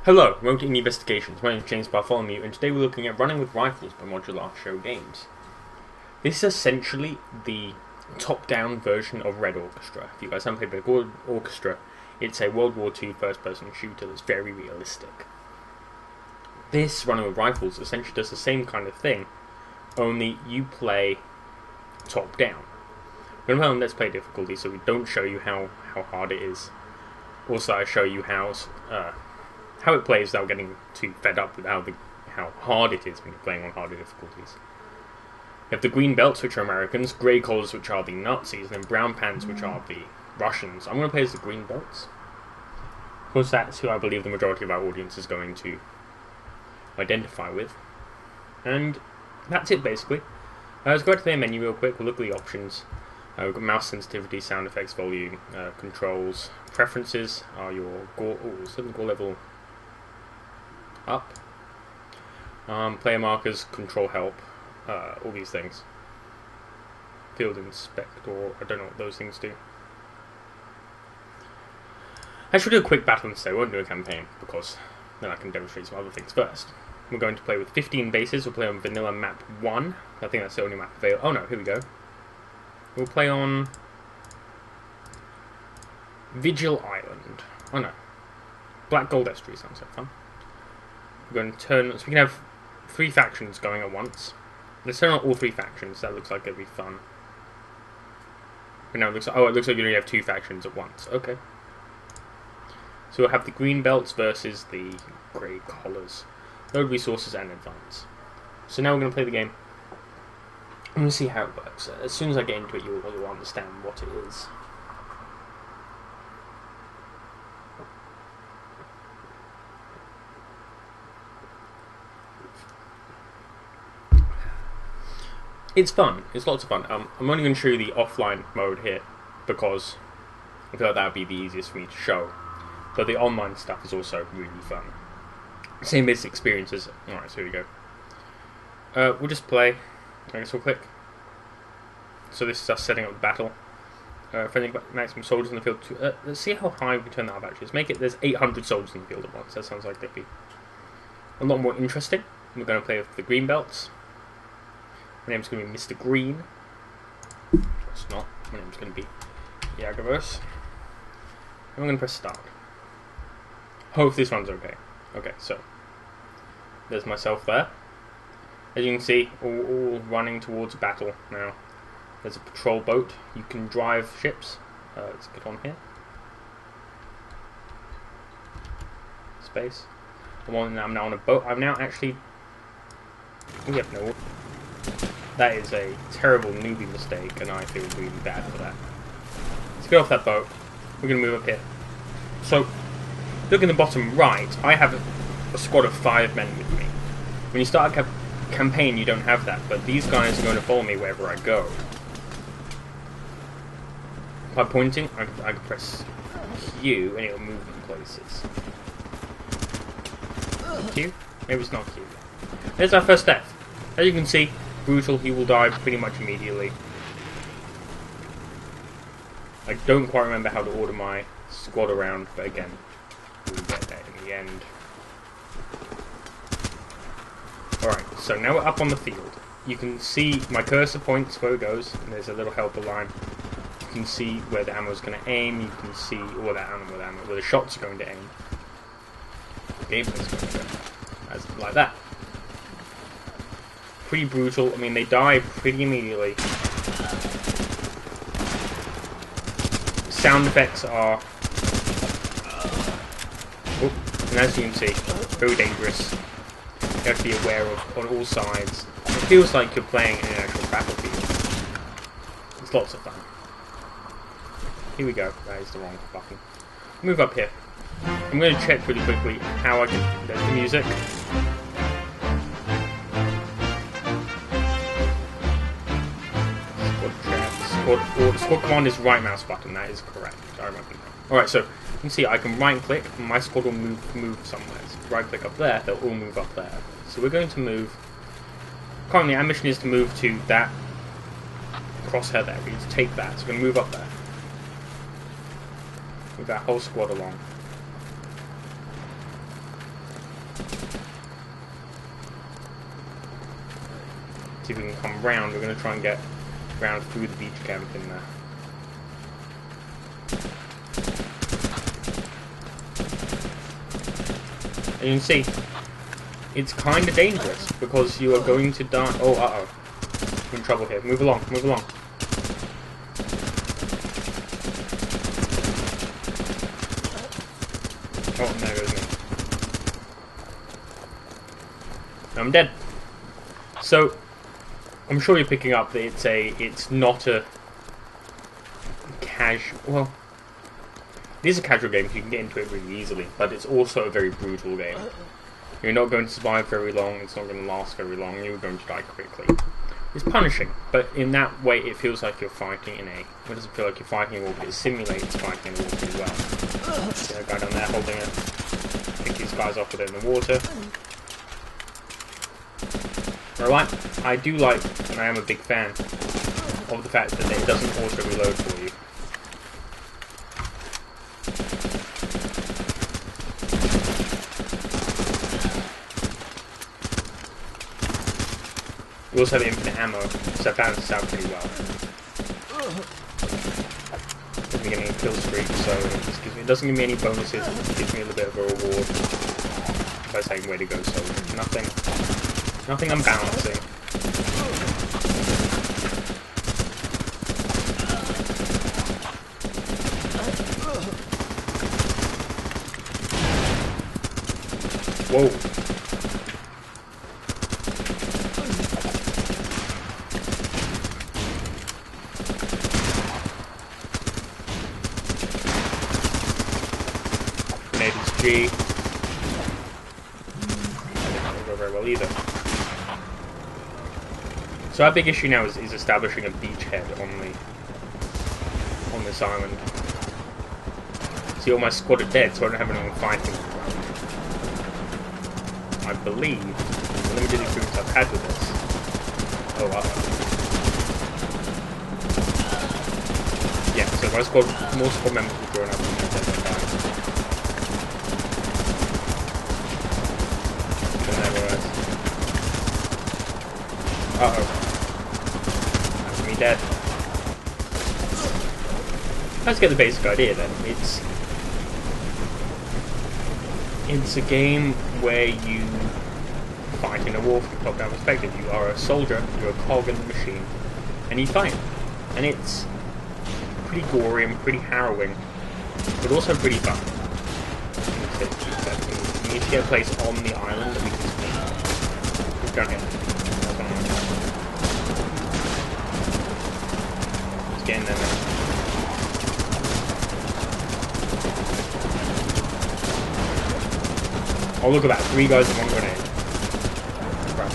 Hello, Remote Investigations. My name is James Bartholomew, and today we're looking at Running with Rifles by Modular Show Games. This is essentially the top-down version of Red Orchestra. If you guys haven't played Red Orchestra, it's a World War II first-person shooter that's very realistic. This Running with Rifles essentially does the same kind of thing, only you play top-down. We're going to play on Let's Play difficulty, so we don't show you how hard it is. Also, I show you how it plays without getting too fed up with how hard it is when you're playing on harder difficulties. You have the green belts, which are Americans, grey collars, which are the Nazis, and then brown pants, which are the Russians. I'm going to play as the green belts. Of course, that's who I believe the majority of our audience is going to identify with. And that's it, basically. Let's go back to the menu real quick. We'll look at the options. We've got mouse sensitivity, sound effects, volume, controls. Preferences are your gore level up. Player markers, control help, all these things. Field inspector, I don't know what those things do. I should do a quick battle instead. I won't do a campaign because then I can demonstrate some other things first. We're going to play with 15 bases. We'll play on vanilla map 1. I think that's the only map available. Oh no, here we go. We'll play on Vigil Island. Oh no. Black Gold Estuary sounds like fun. We're going to turn, so we can have 3 factions going at once. Let's turn on all 3 factions. That looks like it'll be fun. But no, it looks like you only have 2 factions at once. Okay. So we'll have the green belts versus the grey collars. Load resources and advance. So now we're going to play the game. I'm going to see how it works. As soon as I get into it, you'll understand what it is. It's fun. It's lots of fun. I'm only going to show you the offline mode here because I feel like that would be the easiest for me to show. But the online stuff is also really fun. Same basic experiences. Alright, so here we go. We'll just play. I guess we'll click. So this is us setting up the battle. Friendly maximum soldiers in the field. Let's see how high we can turn that up actually. Let's make it, there's 800 soldiers in the field at once. That sounds like that'd be a lot more interesting. We're going to play with the green belts. My name's going to be Mr. Green. It's not. My name's going to be Jagerverse. And I'm going to press start. Hope this runs okay. Okay, so there's myself there. As you can see, all running towards battle now. There's a patrol boat. You can drive ships. Let's get on here. Space. I'm now on a boat. I'm now actually... We have no... That is a terrible newbie mistake, and I feel really bad for that. Let's get off that boat. We're going to move up here. So, look in the bottom right. I have a squad of 5 men with me. When you start a campaign, you don't have that, but these guys are going to follow me wherever I go. By pointing, I can press Q, and it'll move them places. Q? Maybe it's not Q. There's our first death. As you can see, brutal, he will die pretty much immediately. I don't quite remember how to order my squad around, but again, we'll get there in the end. Alright, so now we're up on the field. You can see my cursor points where it goes, and there's a little helper line. You can see where the ammo is going to aim, you can see where the shots are going to aim. The gameplay is going to go as like that. Pretty brutal. I mean, they die pretty immediately. Sound effects are... Oh, and as you can see, very dangerous. You have to be aware of on all sides. It feels like you're playing in an actual battlefield. It's lots of fun. Here we go. That is the wrong button. Move up here. I'm going to check really quickly how I can... There's the music. Squad command is right mouse button, that is correct. I remember that. Alright, so you can see I can right click and my squad will move somewhere. So right click up there, they'll all move up there. So we're going to move. Currently our mission is to move to that crosshair there. We need to take that. So we're going to move up there. Move that whole squad along. See if we can come round. We're going to try and get round through the beach camp in there. And you can see, it's kind of dangerous because you are going to die. Oh, uh-oh. We're in trouble here. Move along, move along. Oh, and there goes me. I'm dead. So, I'm sure you're picking up that it's not a casual. Well, it is a casual game. You can get into it really easily, but it's also a very brutal game. You're not going to survive very long. It's not going to last very long. You're going to die quickly. It's punishing, but in that way, it feels like you're fighting in a. It doesn't feel like you're fighting in a war, but it simulates fighting in a war pretty well. See that guy down there holding it. Pick these guys off with it in the water. I do like, and I am a big fan of the fact that it doesn't auto-reload for you. We also have infinite ammo, so that balances out pretty well. Doesn't get any kill streak, so it doesn't give me any bonuses, it gives me a little bit of a reward by saying where to go, so nothing unbalancing. Whoa. Maybe it's G. Doesn't go very well either. So our big issue now is establishing a beachhead on this island. See, all my squad are dead, so I don't have anyone fighting. I believe the limited experience I've had with this. Oh, yeah, so my squad, more squad members will join up and they're dead. Uh-oh. That's me dead. Let's get the basic idea then. It's a game where you fight in a war from a top-down perspective. You are a soldier, you're a cog in the machine, and you fight. And it's pretty gory and pretty harrowing, but also pretty fun. You need to get a place on the island that we can speak. We've done it. Let's get in there now. Oh, look at that. 3 guys in 1 grenade. Right.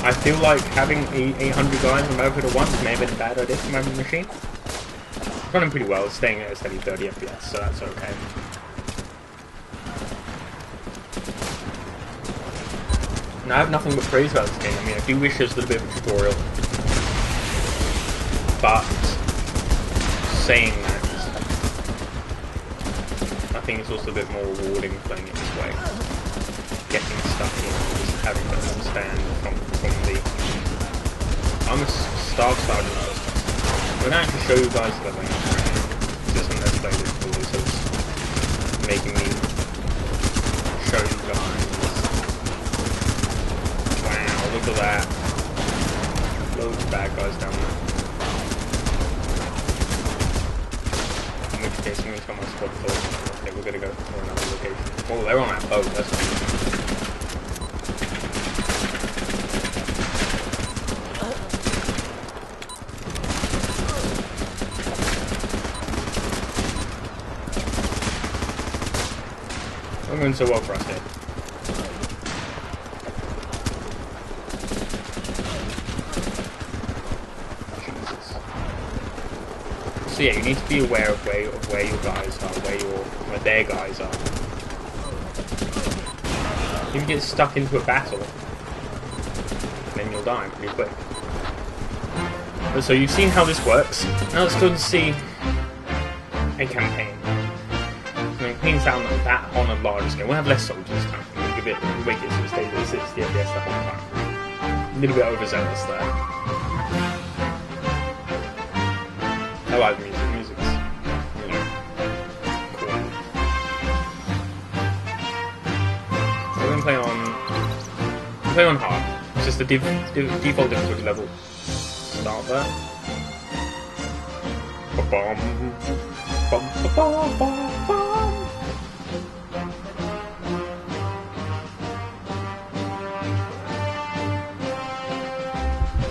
I feel like having 800 guys on Battlefield at once may have been a bad idea for my machine. It's running pretty well. It's staying at a steady 30 FPS, so that's okay. And I have nothing but praise about this game. I mean, I do wish there was a little bit of a tutorial. But, saying that, I think it's also a bit more rewarding playing it this way. Getting stuck in, just having to understand from the... I'm a Stark Sergeant. I'm going to actually show you guys the thing. This isn't Let's Play this fully, so it's making me show you guys. Wow, look at that. Loads of bad guys down there. In which case, I'm going to tell my squad forward. Okay, we're going to go for another location. Oh, they're on that boat, that's nice. Not going so well for us here. So yeah, you need to be aware of where your guys are, where their guys are. If you get stuck into a battle, then you'll die pretty quick. So you've seen how this works. Now let's go and see a campaign. I'm going then things down like that on a larger scale. We'll have less soldiers this time. We'll give it, make it so it stays at 60 FPS the whole time. A little bit overzealous there. I like the music. Music's, you know, cool. So we're gonna play on hard. It's just the default difficulty level. Start there. Ba-bum. Bum-ba-bum-bum-bum.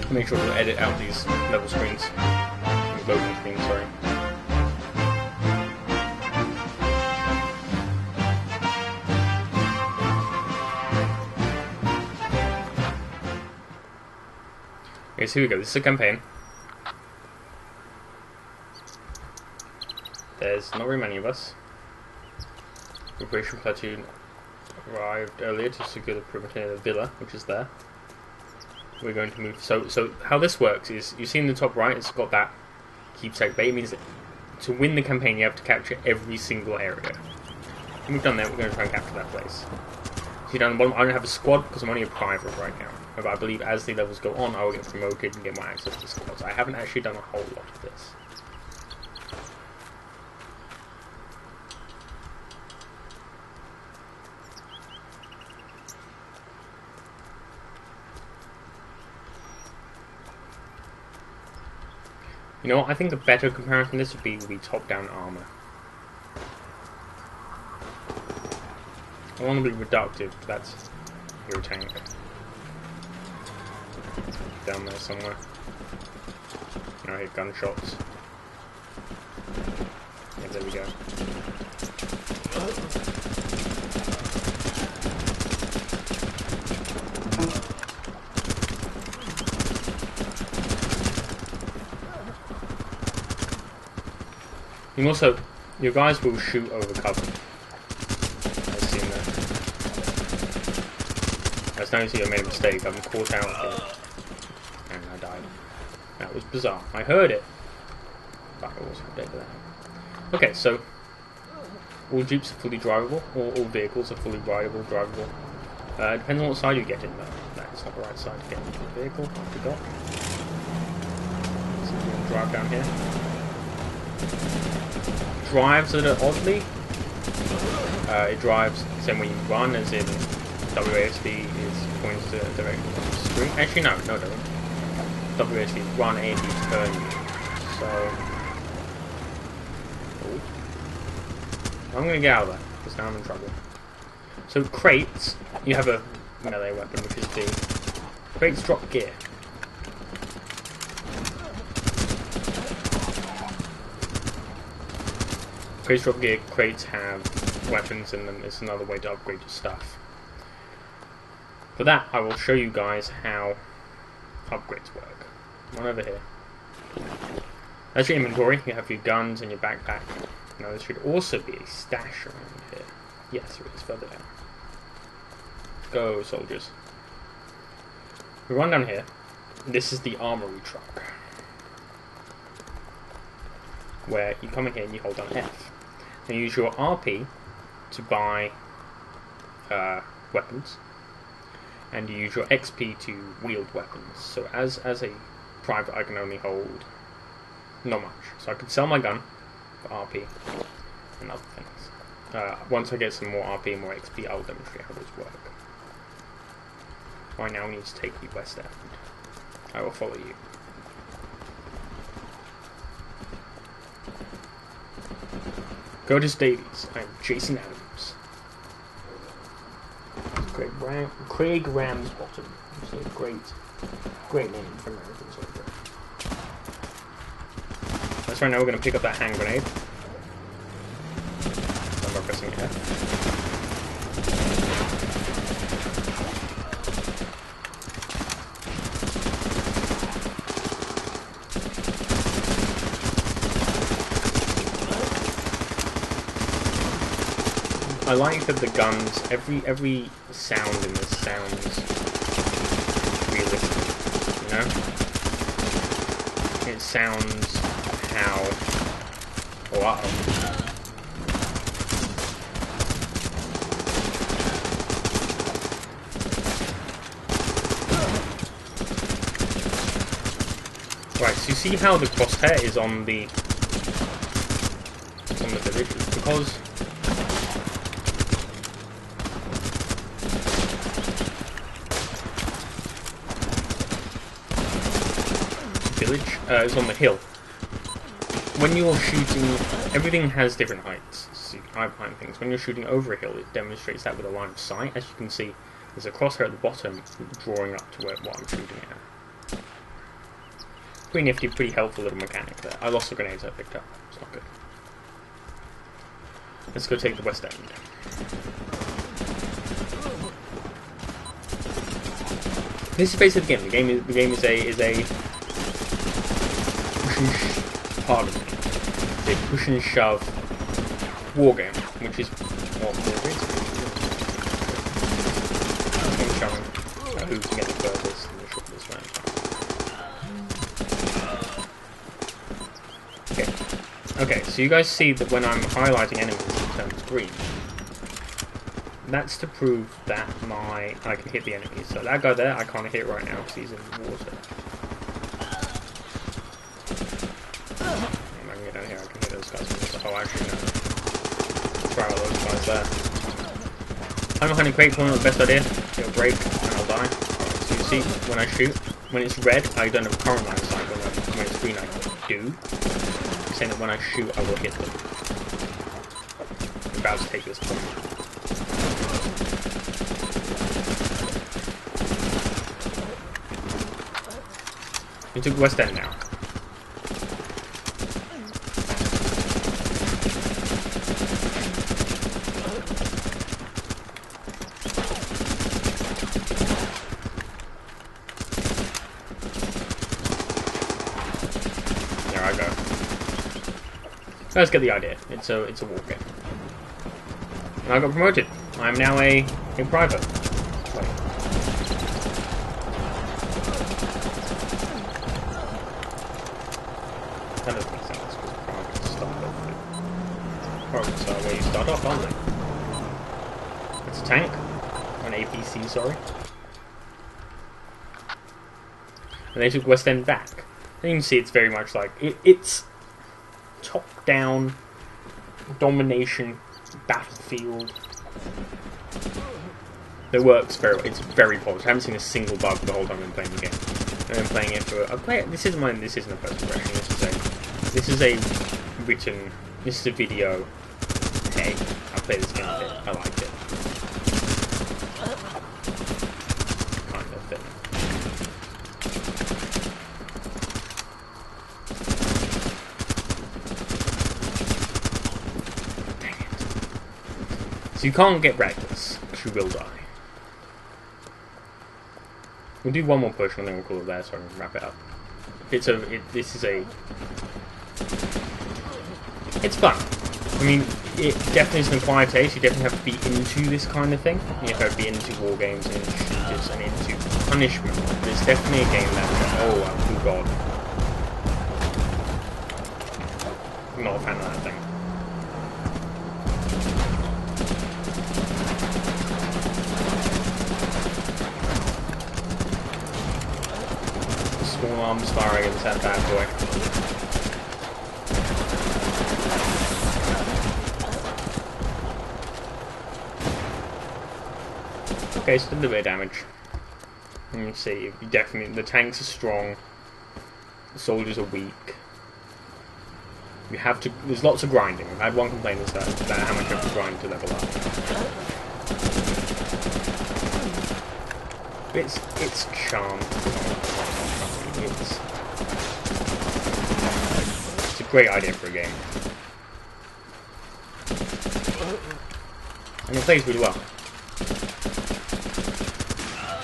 Make sure to edit out these level screens. Loading screens, sorry. Okay, so here we go. This is a campaign. There's not very many of us. Operation Platoon arrived earlier to secure the perimeter of the villa, which is there. We're going to move. So how this works is, you see in the top right, it's got that keepsake bait. It means that to win the campaign, you have to capture every single area. When we've done that, we're going to try and capture that place. See down the bottom, I don't have a squad because I'm only a private right now. But I believe as the levels go on, I will get promoted and get more access to squads. I haven't actually done a whole lot of this. You know what, I think a better comparison to this would be top-down armor. I want to be reductive, but that's your tank. Down there somewhere. You know, I hear gunshots. Yeah, there we go. You also, your guys will shoot over cover. I've seen that. I was noticing I made a mistake. I'm caught out here. And I died. That was bizarre. I heard it. But I also updated that. Okay, so all jeeps are fully drivable. All vehicles are fully drivable. Depends on what side you get in though. That's not the right side to get into the vehicle. I forgot. So we're going to drive down here. Drives it oddly. It drives the same way you run, as in WASD is points to the direction of the screen. Actually, no, it doesn't. WASD is run and you turn you. So, I'm gonna get out of there because now I'm in trouble. So crates, you have a melee weapon, which is the crates drop gear. Crates drop gear, crates have weapons in them. It's another way to upgrade your stuff. For that, I will show you guys how upgrades work. Come on over here. That's your inventory. You have your guns and your backpack. Now there should also be a stash around here. Yes, there is, further down. Go, soldiers. We run down here. This is the armory truck, where you come in here and you hold down F. And you use your RP to buy weapons, and you use your XP to wield weapons. So as a private, I can only hold not much. So I could sell my gun for RP and other things. Once I get some more RP and more XP, I'll demonstrate how those work. Right now we need to take the West End. I will follow you. Curtis Davies. I'm Jason Adams. Craig Ramsbottom. It's a great name for American soldier. That's right, now we're going to pick up that hand grenade. Start by pressing F. I like that the guns, every sound in this sounds realistic, you know? It sounds how... Oh, see how the crosshair is on the village? It's because village is on the hill. When you're shooting, everything has different heights, so you can hide behind things. When you're shooting over a hill, it demonstrates that with a line of sight. As you can see, there's a crosshair at the bottom drawing up to what I'm shooting at. Pretty nifty, pretty helpful little mechanic there. I lost the grenades I picked up. It's not good. Let's go take the West End. This is basically the game. The game is a push and pardon me. It's a push and shove war game, which is what it is. Pushing and shoving. Who can get the furthest in the shortest round. Okay, so you guys see that when I'm highlighting enemies it turns green. That's to prove that I can hit the enemies. So that guy there, I can't hit right now because he's in the water. I can get down here, I can hit those guys. Oh, actually no. Try out those guys there. I'm behind a crate, probably not the best idea. It'll break and I'll die. So you see, when I shoot, when it's red, I don't have a current line of sight. When it's green, I do. Saying that when I shoot, I will hit them. I'm about to take this point. We took West End now. There I go. Let's get the idea. It's a war game. And I got promoted. I'm now a private. Wait. That doesn't make sense because privates start off with. Privates are where you start off, aren't they? It's a tank. An APC, sorry. And they took West End back. And you can see it's very much like it's top-down domination battlefield that works very well. It's very polished. I haven't seen a single bug the whole time I've been playing the game. I've been playing it for this isn't a first impression. This is a video. Hey, I played this game a bit. I liked it. Kind of thing. So you can't get reckless, because you will die. We'll do one more push and then we'll call it there so I can wrap it up. It's fun. I mean, it definitely is an acquired taste. You definitely have to be into this kind of thing. You have to be into war games, into shooters, and into punishment. But it's definitely a game that, oh god. I'm not a fan of that thing. Small arms firing against that bad boy. Okay, so did a bit of damage. Let me see. You definitely, the tanks are strong. The soldiers are weak. You have to. There's lots of grinding. I've had one complaint about how much you have to grind to level up. It's charm. It's a great idea for a game. And it plays really well.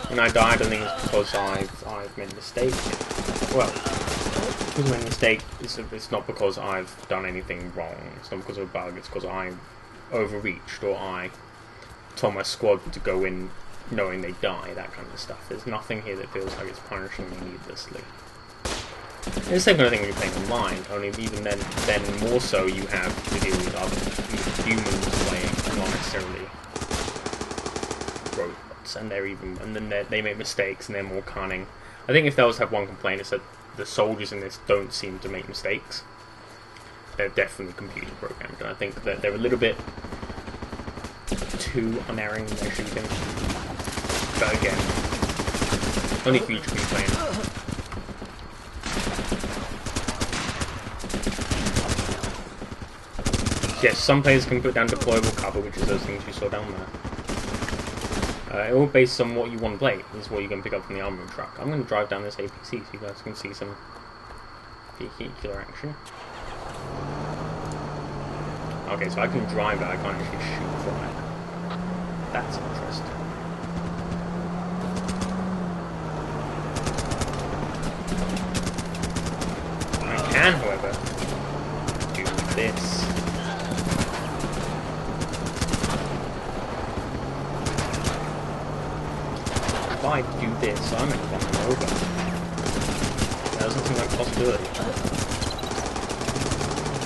When I died, I think it's because I've made a mistake. Well, because I made a mistake, it's not because I've done anything wrong. It's not because of a bug. It's because I overreached or I told my squad to go in knowing they die, that kind of stuff. There's nothing here that feels like it's punishing me needlessly. It's the same kind of thing when you're playing online, only even then more so you have to deal with other humans playing, not necessarily robots, and then they make mistakes and they're more cunning. I think if that was to have one complaint, it's that the soldiers in this don't seem to make mistakes. They're definitely computer programmed, and I think that they're a little bit too unerring in their shooting. But again, only for you to be playing. Yes, some players can put down deployable cover, which is those things you saw down there. It all based on what you want to play. This is what you can pick up from the armory truck. I'm going to drive down this APC so you guys can see some vehicular action. Okay, so I can drive it, I can't actually shoot from it. That's interesting. I can, however, do this. If I do this, I'm going to run them over. That doesn't seem like a possibility.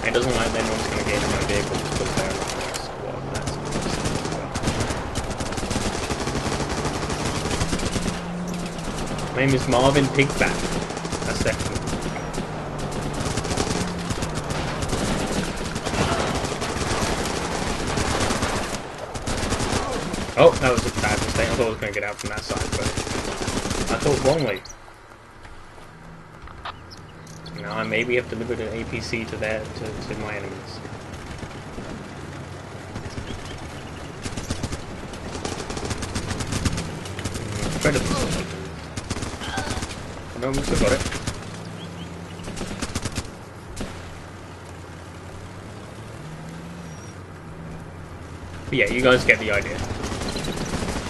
It doesn't like anyone's going to get in my vehicle just because they're running a squad. That's interesting as well. My name is Marvin Pigback. That's definitely. Oh, that was a bad mistake. I thought I was going to get out from that side, but I thought wrongly. Now I maybe have delivered an APC to my enemies. Incredibly simple. No, we still got it. But yeah, you guys get the idea.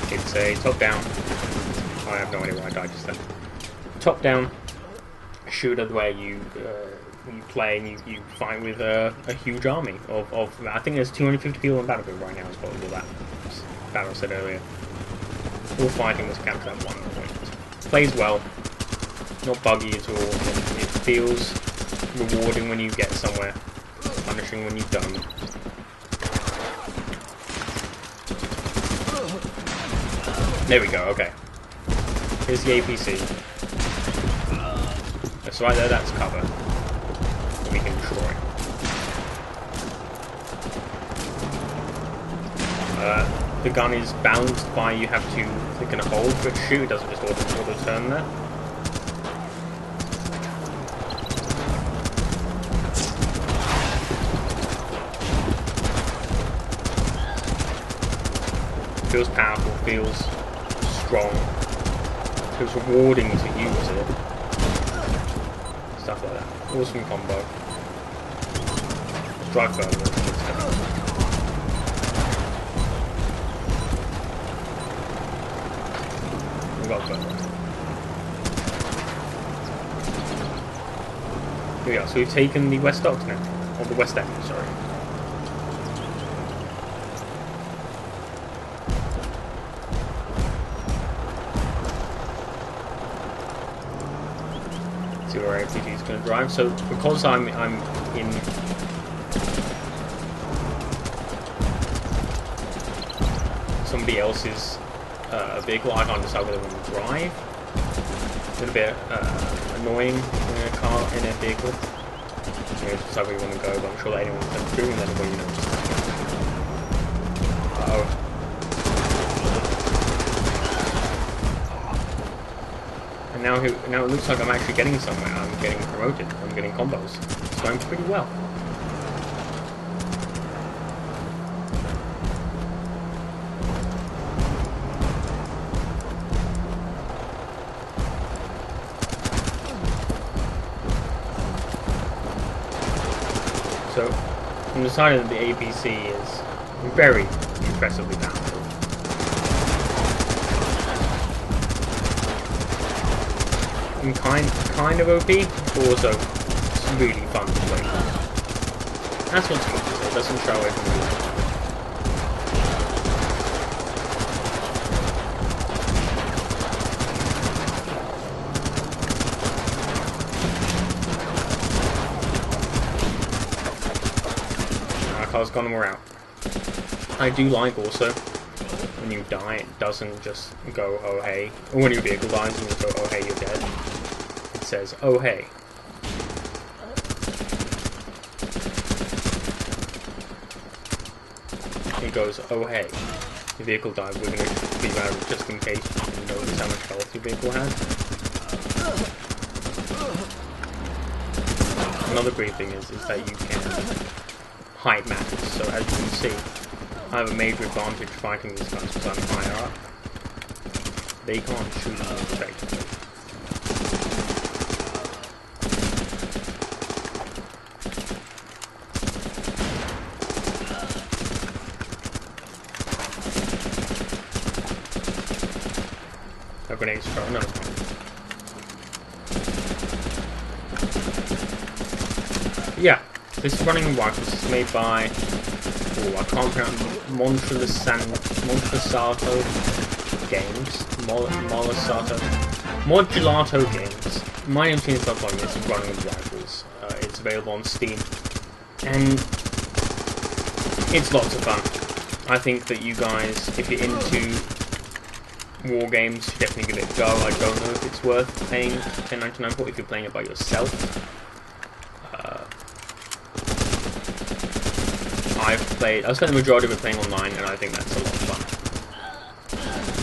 It's a top-down. Oh, I have no idea why I died just then. Top-down shooter where you play and you fight with a huge army of I think there's 250 people in Battlefield right now as well as all that battle I said earlier. All fighting was captured at one point. Plays well, not buggy at all. It feels rewarding when you get somewhere, punishing when you don't. There we go, okay. Here's the APC. That's right there, that's cover. And we can destroy. The gun is balanced by you have to click and hold for it to shoot, it doesn't just auto turn there. Feels powerful, feels strong, feels rewarding to use it. Stuff like that. Awesome combo. Let's drive further. We got further. Here we go. So we've taken the West Docks now. Or the West End, sorry. See where APC is going to drive. So because I'm in somebody else's vehicle, I can't decide whether I'm going to drive. It's a little bit annoying in a car, in a vehicle. You know, decide where you want to go, but I'm sure that anyone that's doing that will, you know, just... Uh-oh. And now it looks like I'm actually getting somewhere. I'm getting promoted. I'm getting combos. It's going pretty well. So, I'm deciding that the APC is very impressively powerful. And kind of OP, but also it's really fun to play. That's what's good, it doesn't show away from me. Our car's gone and we're out. I do like also when you die, it doesn't just go, oh hey, or when your vehicle dies and you go, oh hey, you're dead. says, "Oh hey." It goes, "Oh hey, your vehicle died. We're going to be around just in case you notice how much health your vehicle has." Another great thing is that you can height matters. So as you can see, I have a major advantage fighting these guys because I'm higher up. They can't shoot me effectively. A grenade throw, no. Yeah, this running rifles is made by, I can't pronounce it, Montresato Games, Modulato Games. My name's James Buffalo, this is Running with Rifles. It's available on Steam, and it's lots of fun. I think that you guys, if you're into war games, should definitely give it a go. I don't know if it's worth paying $10.99 for if you're playing it by yourself. I've spent the majority of it playing online, and I think that's a lot of fun.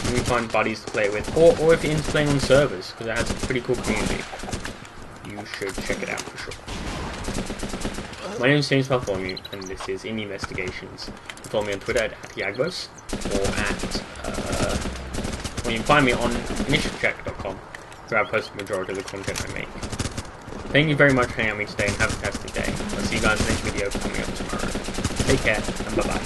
You can find buddies to play it with, or if you're into playing on servers, because it has a pretty cool community. You should check it out for sure. My name is James Bartholomew, and this is Indie Investigations. You follow me on Twitter at Yagbos, or you can find me on initiacheck.com, where I post the majority of the content I make. Thank you very much for hanging out with me today, and have a fantastic day. I'll see you guys in the next video coming up tomorrow. Take care, and bye-bye.